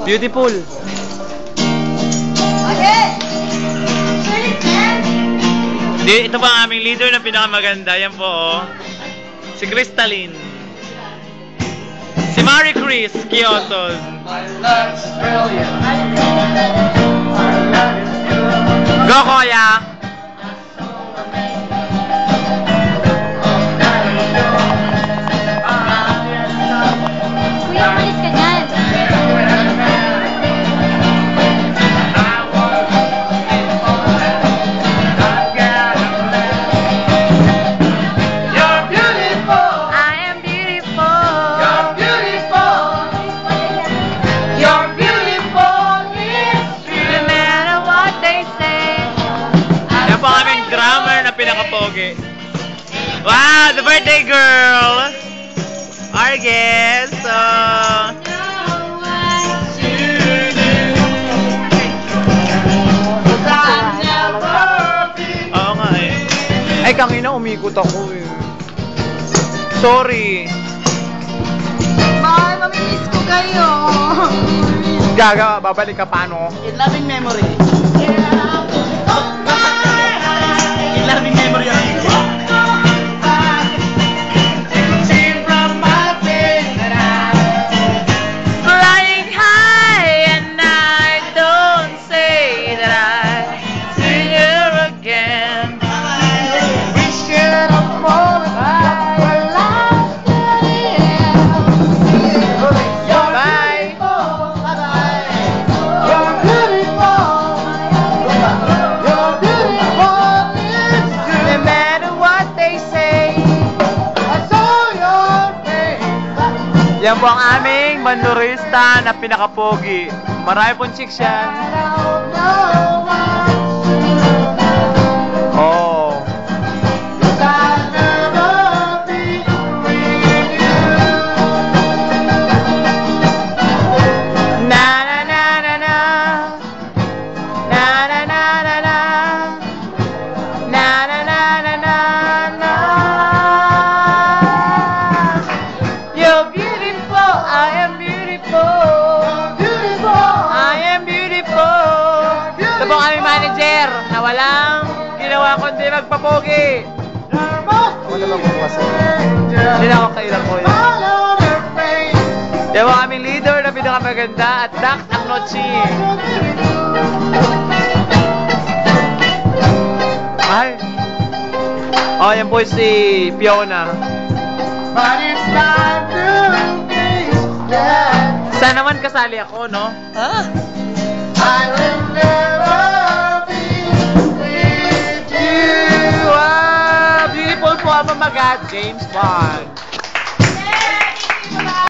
Beautiful. Ito pa ang aming leader na pinakamaganda. Yan po, oh. Si Crystalline. Si Marie Chris Kyoto. Go, Koya! Kuya, umalis ka dyan. Pinakapogi. Wow, the birthday girl! Our guest! Oo nga eh. Ay, kangina, umikot ako eh. Sorry. Mahal, mamimiss ko kayo. Gaga, babalik ka paano? In loving memory. In loving memory of you. Flying high and I don't say that I see you again. We should have fallen by. Bye. No matter what they say, I saw your face. Yan po ang aming bandurista na pinakapogi. Marami pong chicks yan. Oh. Na na na na na. Na na na na na. Na na na na na na. You're beautiful, I am beautiful. I am beautiful. Ito po aming manager na walang ginawa kundi magpapogi. Wala bang buwasan? Hindi na ako kailan ko yun. Yan po aming leader na pinakamaganda at Dax ang Nochi. Ay. Oh, yan po si Fiona. Sana naman kasali ako, no? Ha? I will never be with you. Wow, beautiful po ang mamagat, James Bond.